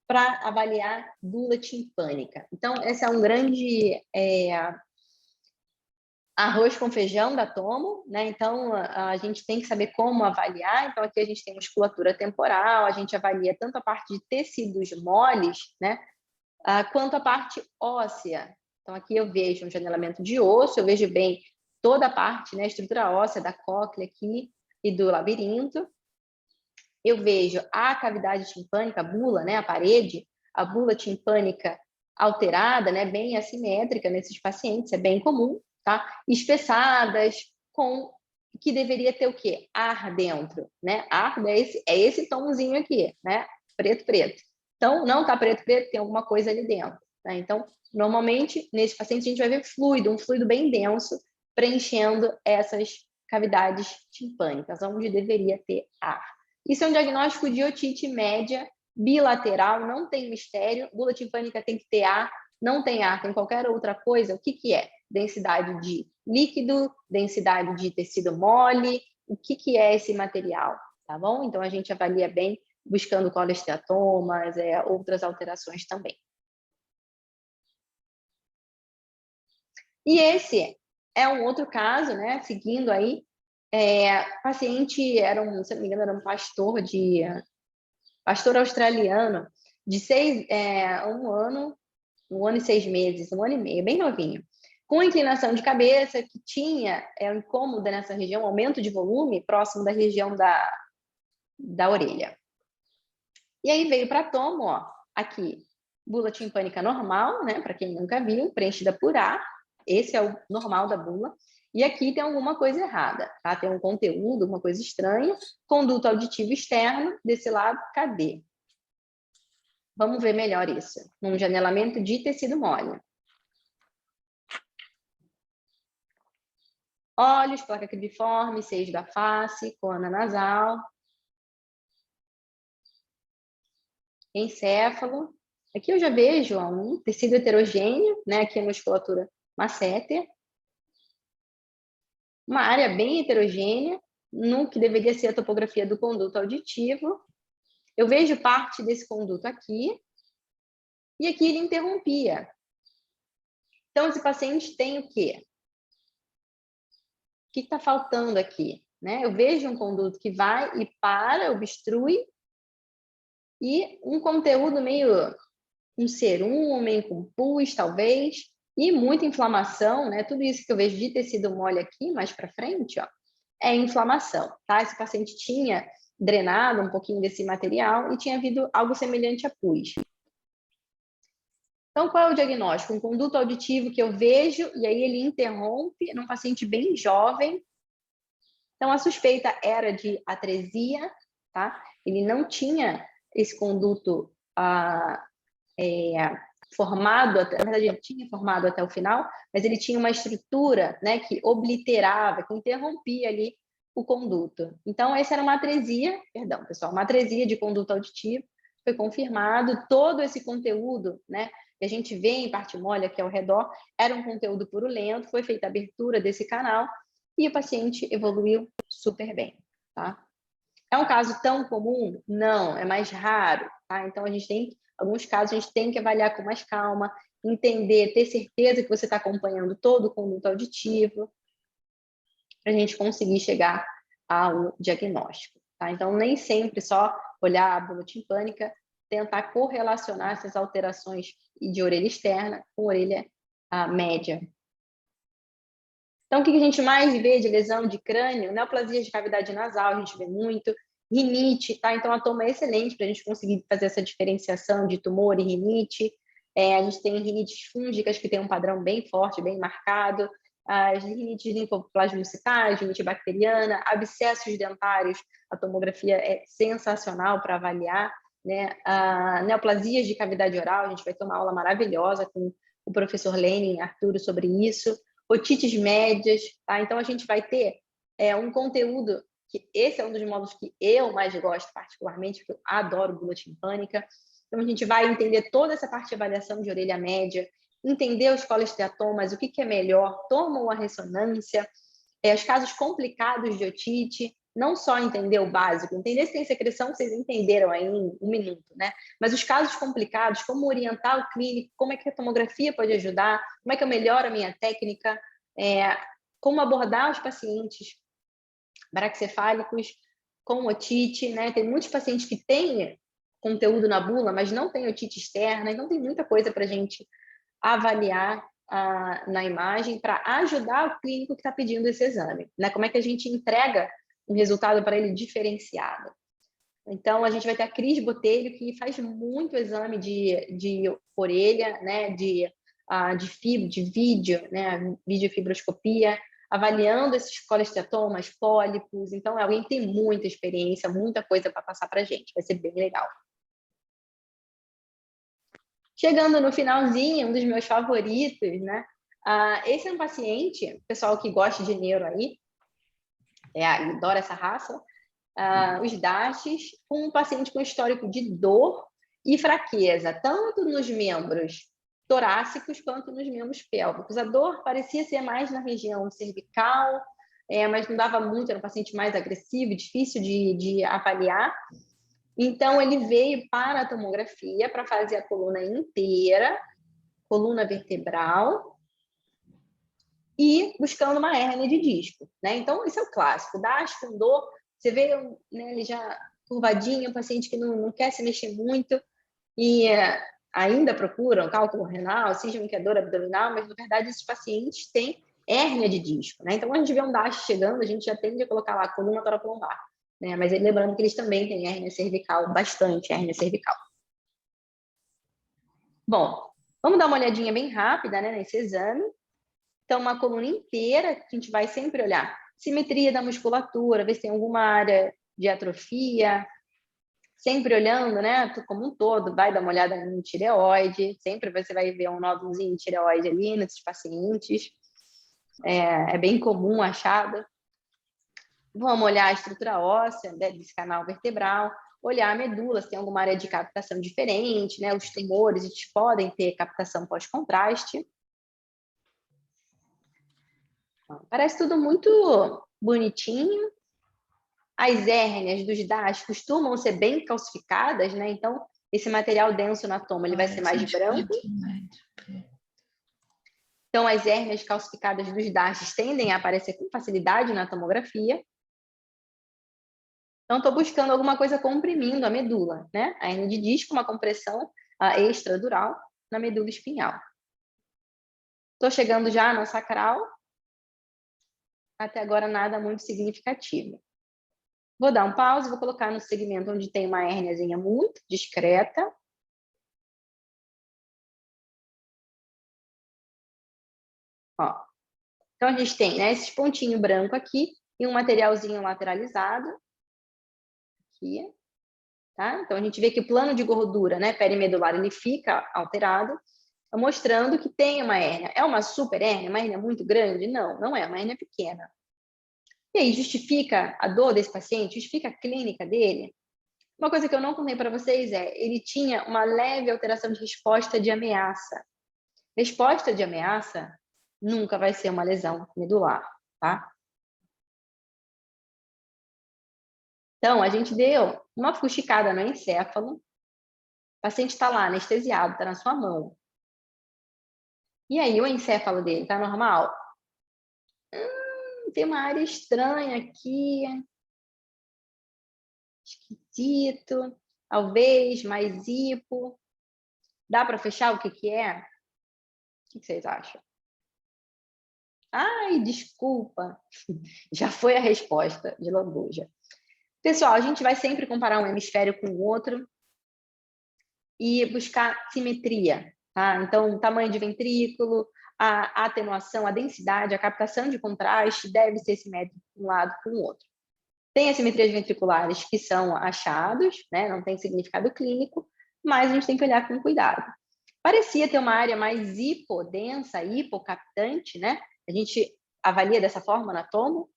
A: para avaliar bula timpânica. Então, esse é um grande arroz com feijão da tomo, né? Então, a gente tem que saber como avaliar. Então, aqui a gente tem musculatura temporal, a gente avalia tanto a parte de tecidos moles, né? Quanto a parte óssea. Então, aqui eu vejo um janelamento de osso, eu vejo bem toda a parte, né? Estrutura óssea da cóclea aqui e do labirinto. Eu vejo a cavidade timpânica, a bula, né? A bula timpânica alterada, né? Bem assimétrica nesses pacientes, é bem comum, tá? Espessadas, que deveria ter o quê? Ar dentro, né? Ar é esse tomzinho aqui, né? Preto, preto. Então, não tá preto, preto, tem alguma coisa ali dentro, né? Então, normalmente, nesse paciente, a gente vai ver fluido, um fluido bem denso, preenchendo essas cavidades timpânicas, onde deveria ter ar. Isso é um diagnóstico de otite média bilateral, não tem mistério. Bula timpânica tem que ter ar, não tem ar, tem qualquer outra coisa. O que que é? Densidade de líquido, densidade de tecido mole, o que que é esse material, tá bom? Então, a gente avalia bem, buscando colesteatomas, outras alterações também. E esse é um outro caso, né? Seguindo aí, paciente se não me engano, era um pastor australiano de 1 ano e 6 meses, 1 ano e meio, bem novinho, com inclinação de cabeça, que tinha um incômodo nessa região, aumento de volume próximo da região da orelha. E aí veio para tomo, ó, aqui, bula timpânica normal, né? Para quem nunca viu, preenchida por ar. Esse é o normal da bula. E aqui tem alguma coisa errada, tá? Tem um conteúdo, uma coisa estranha. Conduto auditivo externo, desse lado, cadê? Vamos ver melhor isso. Um janelamento de tecido mole. Olhos, placa cribriforme, seios da face, coana nasal. Encéfalo. Aqui eu já vejo um tecido heterogêneo, né? Aqui a musculatura masséter. Uma área bem heterogênea, no que deveria ser a topografia do conduto auditivo. Eu vejo parte desse conduto aqui, e aqui ele interrompia. Então, esse paciente tem o quê? O que está faltando aqui? Né? Eu vejo um conduto que vai e para, obstrui, e um conteúdo meio um cerume, meio com pus, talvez, e muita inflamação, né? Tudo isso que eu vejo de tecido mole aqui, mais para frente, ó, é inflamação, tá? Esse paciente tinha drenado um pouquinho desse material e tinha havido algo semelhante a pus. Então, qual é o diagnóstico? Um conduto auditivo que eu vejo e aí ele interrompe num paciente bem jovem. Então, a suspeita era de atresia, tá? Ele não tinha esse conduto formado, na verdade ele tinha formado até o final, mas ele tinha uma estrutura, né, que obliterava, que interrompia ali o conduto. Então, essa era uma atresia, perdão, pessoal, uma atresia de conduto auditivo, foi confirmado, todo esse conteúdo, né, que a gente vê em parte mole aqui ao redor, era um conteúdo purulento, foi feita a abertura desse canal e o paciente evoluiu super bem, tá? É um caso tão comum? Não, é mais raro, tá? Então, alguns casos a gente tem que avaliar com mais calma, entender, ter certeza que você está acompanhando todo o conduto auditivo, para a gente conseguir chegar ao diagnóstico, tá? Então, nem sempre só olhar a bula timpânica, tentar correlacionar essas alterações de orelha externa com orelha média. Então, o que a gente mais vê de lesão de crânio? Neoplasia de cavidade nasal, a gente vê muito. Rinite, tá? Então, a toma é excelente para a gente conseguir fazer essa diferenciação de tumor e rinite. A gente tem rinites fúngicas que tem um padrão bem forte, bem marcado. As rinites linfoplasmocitais, rinite bacteriana, abscessos dentários, a tomografia é sensacional para avaliar, né? Neoplasias de cavidade oral, a gente vai ter uma aula maravilhosa com o professor Lenin Arturo sobre isso. otites médias, tá? Então, a gente vai ter um conteúdo, que esse é um dos módulos que eu mais gosto particularmente, porque eu adoro bula timpânica. Então, a gente vai entender toda essa parte de avaliação de orelha média, entender os colesteatomas, o que é melhor, tomam a ressonância, os casos complicados de otite, não só entender o básico, entender se tem secreção, vocês entenderam aí em 1 minuto, né? Mas os casos complicados, como orientar o clínico, como é que a tomografia pode ajudar, como é que eu melhoro a minha técnica, como abordar os pacientes braquicefálicos com otite, né? Tem muitos pacientes que têm conteúdo na bula, mas não tem otite externa, então tem muita coisa para a gente avaliar na imagem para ajudar o clínico que está pedindo esse exame, né? Como é que a gente entrega um resultado para ele diferenciado. Então, a gente vai ter a Cris Botelho, que faz muito exame de orelha, né? de vídeo, né? Videofibroscopia, avaliando esses colesteatomas, pólipos. Então, é alguém que tem muita experiência, muita coisa para passar para a gente. Vai ser bem legal. Chegando no finalzinho, um dos meus favoritos, né? Esse é um paciente, pessoal que gosta de neuro aí, adora essa raça, os DASHs, com um paciente com histórico de dor e fraqueza, tanto nos membros torácicos quanto nos membros pélvicos. A dor parecia ser mais na região cervical, mas não dava muito, era um paciente mais agressivo, difícil de avaliar. Então, ele veio para a tomografia para fazer a coluna inteira, coluna vertebral, e buscando uma hérnia de disco, né? Então, esse é o clássico. DASH com dor, você vê, né, ele já curvadinho, um paciente que não quer se mexer muito, e ainda procuram cálculo renal, cisma que é dor abdominal, mas, na verdade, esses pacientes têm hérnia de disco, né? Então, quando a gente vê um DASH chegando, a gente já tende a colocar lá coluna toracolombar. Né? Mas lembrando que eles também têm hérnia cervical, bastante hérnia cervical. Bom, vamos dar uma olhadinha bem rápida, né, nesse exame. Então, uma coluna inteira, que a gente vai sempre olhar simetria da musculatura, ver se tem alguma área de atrofia, sempre olhando, né, como um todo, vai dar uma olhada no tireoide, sempre você vai ver um nódulozinho de tireoide ali nesses pacientes, é bem comum achado. Vamos olhar a estrutura óssea desse canal vertebral, olhar a medula, se tem alguma área de captação diferente, né? Os tumores, eles podem ter captação pós-contraste. Parece tudo muito bonitinho. As hérnias dos DAS costumam ser bem calcificadas, né? Então, esse material denso na toma, ele vai ser mais branco. Então, as hérnias calcificadas dos DAS tendem a aparecer com facilidade na tomografia. Então, estou buscando alguma coisa comprimindo a medula, né? A hérnia de disco, uma compressão extradural na medula espinhal. Estou chegando já na sacral. Até agora, nada muito significativo. Vou dar um pause, vou colocar no segmento onde tem uma hérniazinha muito discreta. Ó. Então, a gente tem, né, esses pontinhos brancos aqui e um materialzinho lateralizado. Aqui. Tá? Então, a gente vê que o plano de gordura, né, perimedular, ele fica alterado, mostrando que tem uma hérnia. É uma super hérnia? Uma hérnia muito grande? Não, não é, uma hérnia pequena. E aí, justifica a dor desse paciente? Justifica a clínica dele? Uma coisa que eu não contei para vocês ele tinha uma leve alteração de resposta de ameaça. Resposta de ameaça nunca vai ser uma lesão medular, tá? Então, a gente deu uma fuxicada no encéfalo, o paciente está lá, anestesiado, está na sua mão. E aí, o encéfalo dele está normal? Tem uma área estranha aqui. Esquisito. Talvez mais hipo. Dá para fechar o que é? O que vocês acham? Ai, desculpa. Já foi a resposta de lambuja. Pessoal, a gente vai sempre comparar um hemisfério com o outro e buscar simetria, tá? Então, o tamanho de ventrículo, a atenuação, a densidade, a captação de contraste deve ser simétrico de um lado com o outro. Tem assimetrias ventriculares que são achados, né? Não tem significado clínico, mas a gente tem que olhar com cuidado. Parecia ter uma área mais hipodensa, hipocaptante, né? A gente avalia dessa forma na tomo.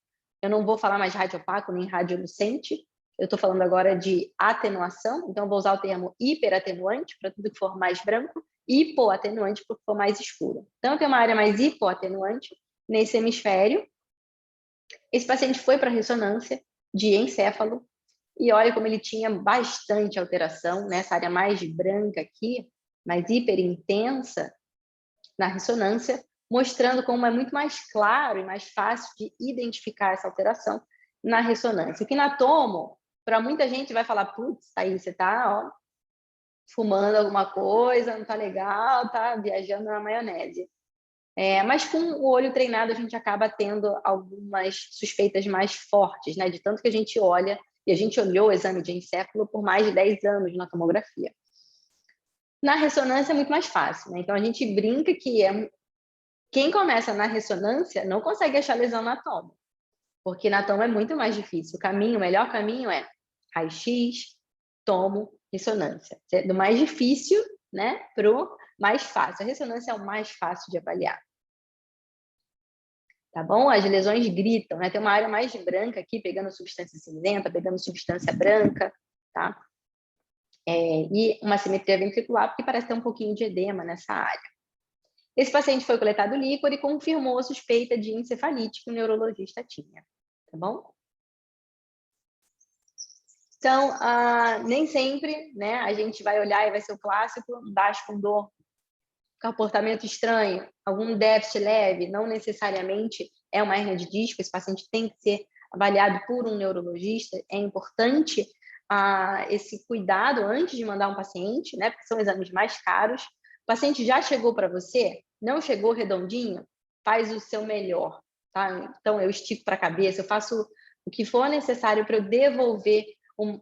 A: Eu não vou falar mais radiopaco nem radiolucente. Eu estou falando agora de atenuação, então eu vou usar o termo hiperatenuante para tudo que for mais branco, hipoatenuante para o que for mais escuro. Então, tem uma área mais hipoatenuante nesse hemisfério. Esse paciente foi para a ressonância de encéfalo e olha como ele tinha bastante alteração nessa área mais branca aqui, mais hiperintensa na ressonância, mostrando como é muito mais claro e mais fácil de identificar essa alteração na ressonância. O que na tomo, para muita gente vai falar, putz, aí você está fumando alguma coisa, não está legal, está viajando na maionese. Mas com o olho treinado a gente acaba tendo algumas suspeitas mais fortes, né? De tanto que a gente olha, e a gente olhou o exame de encéfalo por mais de 10 anos na tomografia. Na ressonância é muito mais fácil, né? Então a gente brinca que quem começa na ressonância não consegue achar lesão na tomo, porque na tomo é muito mais difícil. O melhor caminho é raio-x, tomo, ressonância. Do mais difícil, né, pro mais fácil. A ressonância é o mais fácil de avaliar. Tá bom? As lesões gritam, né? Tem uma área mais branca aqui, pegando substância cinzenta, pegando substância branca, tá? E uma simetria ventricular, porque parece ter um pouquinho de edema nessa área. Esse paciente foi coletado líquor e confirmou a suspeita de encefalite que o neurologista tinha, tá bom? Então, nem sempre, né, a gente vai olhar e vai ser o clássico, baixo com dor, comportamento estranho, algum déficit leve, não necessariamente é uma hérnia de disco, esse paciente tem que ser avaliado por um neurologista, é importante esse cuidado antes de mandar um paciente, né, porque são exames mais caros. O paciente já chegou para você, não chegou redondinho, faz o seu melhor, tá? Então, eu estico para a cabeça, eu faço o que for necessário para eu devolver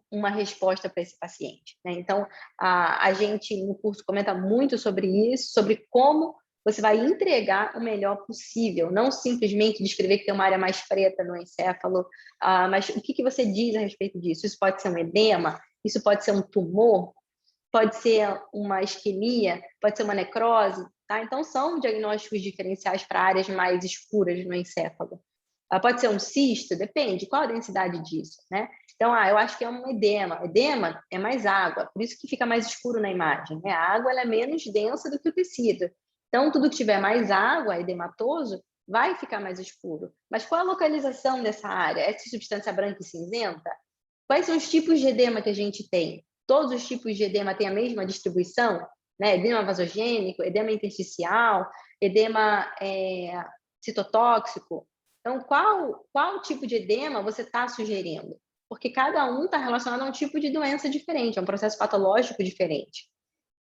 A: uma resposta para esse paciente, né? Então, a gente no curso comenta muito sobre isso, sobre como você vai entregar o melhor possível, não simplesmente descrever que tem uma área mais preta no encéfalo, mas o que você diz a respeito disso? Isso pode ser um edema, isso pode ser um tumor, pode ser uma isquemia, pode ser uma necrose, tá? Então, são diagnósticos diferenciais para áreas mais escuras no encéfalo. Pode ser um cisto, depende, qual a densidade disso, né? Então, eu acho que é um edema. Edema é mais água, por isso que fica mais escuro na imagem, né? A água ela é menos densa do que o tecido. Então, tudo que tiver mais água, edematoso, vai ficar mais escuro. Mas qual a localização dessa área? Essa substância branca e cinzenta? Quais são os tipos de edema que a gente tem? Todos os tipos de edema têm a mesma distribuição? Né? Edema vasogênico, edema intersticial, edema citotóxico. Então, qual tipo de edema você está sugerindo? Porque cada um está relacionado a um tipo de doença diferente, a um processo patológico diferente.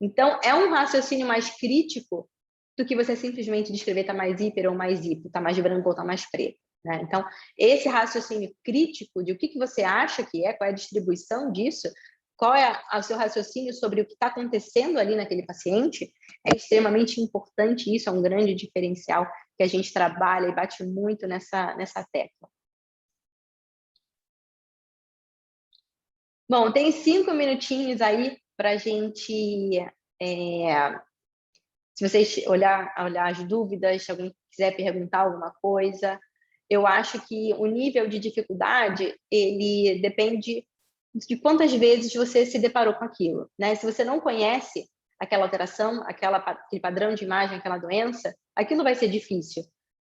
A: Então, é um raciocínio mais crítico do que você simplesmente descrever está mais hiper ou mais hipo, está mais branco ou está mais preto. Né? Então, esse raciocínio crítico de o que você acha que é, qual é a distribuição disso, qual é o seu raciocínio sobre o que está acontecendo ali naquele paciente, é extremamente importante. Isso é um grande diferencial que a gente trabalha e bate muito nessa tecla. Bom, tem 5 minutinhos aí para a gente, se vocês olhar as dúvidas, se alguém quiser perguntar alguma coisa. Eu acho que o nível de dificuldade, ele depende de quantas vezes você se deparou com aquilo, né? Se você não conhece aquela alteração, aquele padrão de imagem, aquela doença, aquilo vai ser difícil.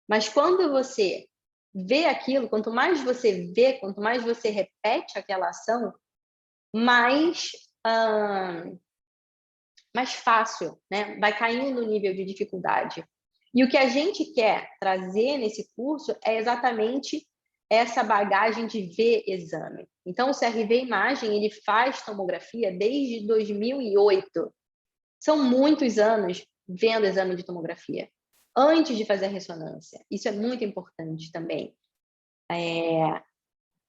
A: Mas quando você vê aquilo, quanto mais você vê, quanto mais você repete aquela ação, mais fácil, né? Vai caindo o nível de dificuldade. E o que a gente quer trazer nesse curso é exatamente essa bagagem de ver exame. Então, o CRV Imagem, ele faz tomografia desde 2008. São muitos anos vendo exame de tomografia, antes de fazer a ressonância. Isso é muito importante também.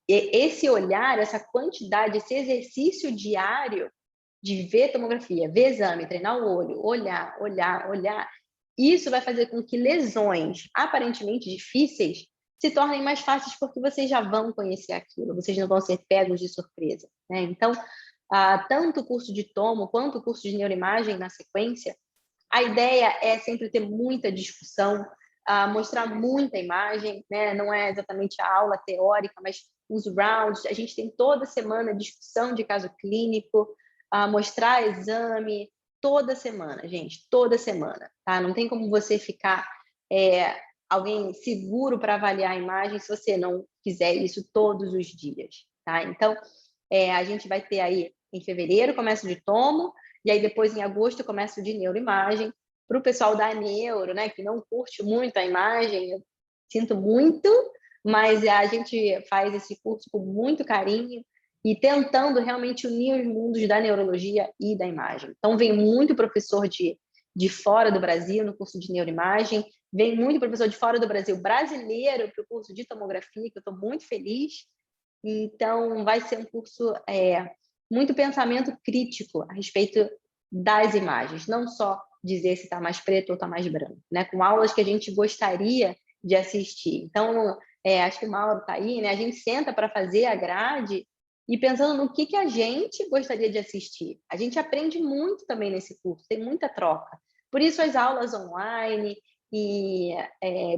A: Esse olhar, essa quantidade, esse exercício diário de ver tomografia, ver exame, treinar o olho, olhar, isso vai fazer com que lesões aparentemente difíceis se tornem mais fáceis porque vocês já vão conhecer aquilo, vocês não vão ser pegos de surpresa, né? Então, tanto o curso de tomo quanto o curso de neuroimagem na sequência, a ideia é sempre ter muita discussão, mostrar muita imagem, né? Não é exatamente a aula teórica, mas os rounds. A gente tem toda semana discussão de caso clínico, mostrar exame, toda semana, gente, toda semana, tá? Não tem como você ficar alguém seguro para avaliar a imagem se você não fizer isso todos os dias, tá? Então, a gente vai ter aí em fevereiro começo de tomo, e aí depois em agosto começo de neuroimagem. Para o pessoal da neuro, né, que não curte muito a imagem, eu sinto muito, mas a gente faz esse curso com muito carinho e tentando realmente unir os mundos da neurologia e da imagem. Então, vem muito professor de fora do Brasil no curso de neuroimagem, vem muito professor de fora do Brasil brasileiro para o curso de tomografia, que eu estou muito feliz. Então, vai ser um curso muito pensamento crítico a respeito das imagens, não só dizer se está mais preto ou está mais branco, né? Com aulas que a gente gostaria de assistir. Então, acho que o Mauro está aí, né? A gente senta para fazer a grade e pensando no que a gente gostaria de assistir. A gente aprende muito também nesse curso, tem muita troca. Por isso as aulas online e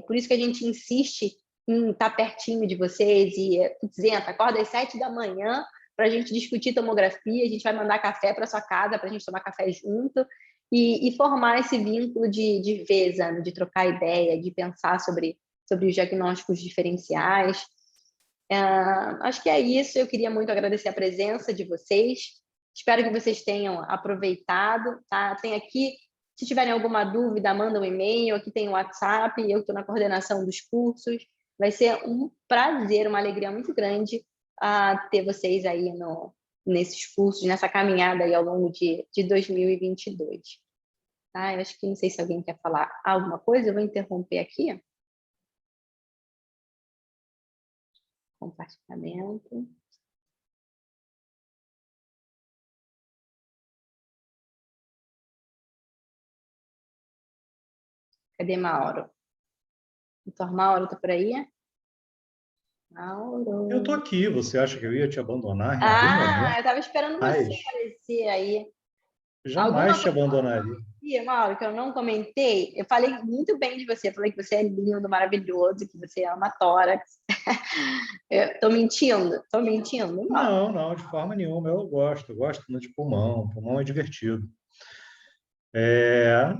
A: por isso que a gente insiste em estar pertinho de vocês e senta, acorda às 7 da manhã para a gente discutir tomografia, a gente vai mandar café para sua casa para a gente tomar café junto e formar esse vínculo de ver exame, de trocar ideia, de pensar sobre os diagnósticos diferenciais. Acho que é isso. Eu queria muito agradecer a presença de vocês. Espero que vocês tenham aproveitado. Tá? Tem aqui, se tiverem alguma dúvida, manda um e-mail. Aqui tem o WhatsApp, eu estou na coordenação dos cursos. Vai ser um prazer, uma alegria muito grande ter vocês aí nesses cursos, nessa caminhada aí ao longo de 2022. Tá? Eu acho que não sei se alguém quer falar alguma coisa, eu vou interromper aqui. Compartilhamento. Cadê Mauro? Doutor Mauro, tá por aí? Mauro.
B: Eu estou aqui. Você acha que eu ia te abandonar em algum momento?
A: Eu estava esperando você aparecer aí.
B: Jamais te abandonaria.
A: Mauro, que eu não comentei, eu falei muito bem de você, falei que você é lindo, maravilhoso, que você ama tórax. Estou mentindo? Estou mentindo?
B: Não, não, de forma nenhuma. Eu gosto de pulmão. Pulmão é divertido.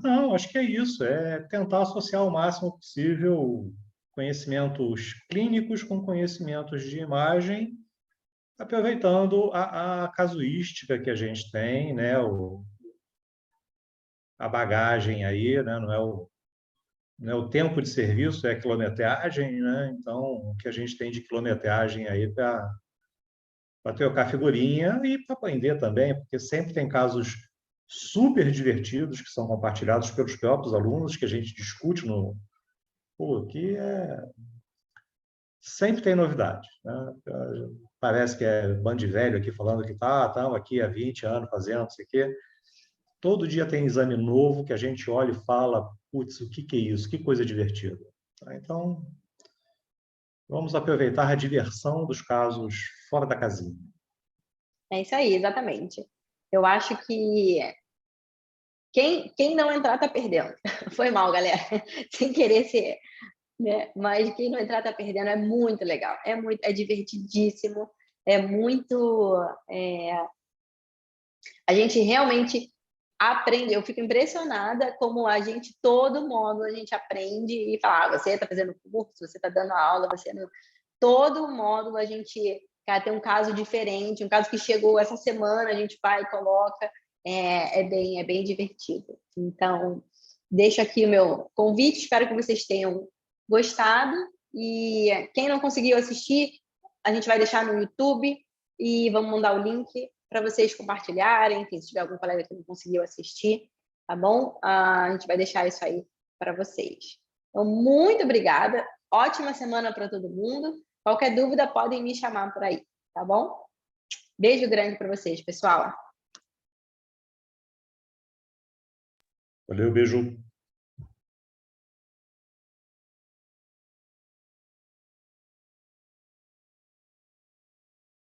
B: Não, acho que é isso. É tentar associar o máximo possível conhecimentos clínicos com conhecimentos de imagem, aproveitando a casuística que a gente tem, né? A bagagem aí, né? Não é o tempo de serviço, é a quilometragem, né? Então, o que a gente tem de quilometragem aí para trocar figurinha e para aprender também, porque sempre tem casos super divertidos que são compartilhados pelos próprios alunos, que a gente discute no... Pô, que sempre tem novidade, né? Parece que é bando de velho aqui falando que estamos aqui há 20 anos fazendo, não sei o quê. Todo dia tem exame novo que a gente olha e fala, putz, o que é isso? Que coisa divertida. Então, vamos aproveitar a diversão dos casos fora da casinha.
A: É isso aí, exatamente. Eu acho que quem não entrar está perdendo. Foi mal, galera. Sem querer ser, né? Mas quem não entrar está perdendo. É muito legal. É divertidíssimo. É muito... a gente realmente aprende. Eu fico impressionada como todo módulo, a gente aprende e fala, você está fazendo curso, você está dando aula, todo módulo a gente tem um caso diferente, um caso que chegou essa semana, a gente vai e coloca, é bem divertido. Então, deixo aqui o meu convite, espero que vocês tenham gostado, e quem não conseguiu assistir, a gente vai deixar no YouTube e vamos mandar o link para vocês compartilharem, enfim, se tiver algum colega que não conseguiu assistir, tá bom? A gente vai deixar isso aí para vocês. Então, muito obrigada, ótima semana para todo mundo. Qualquer dúvida, podem me chamar por aí, tá bom? Beijo grande para vocês, pessoal.
B: Valeu, beijo.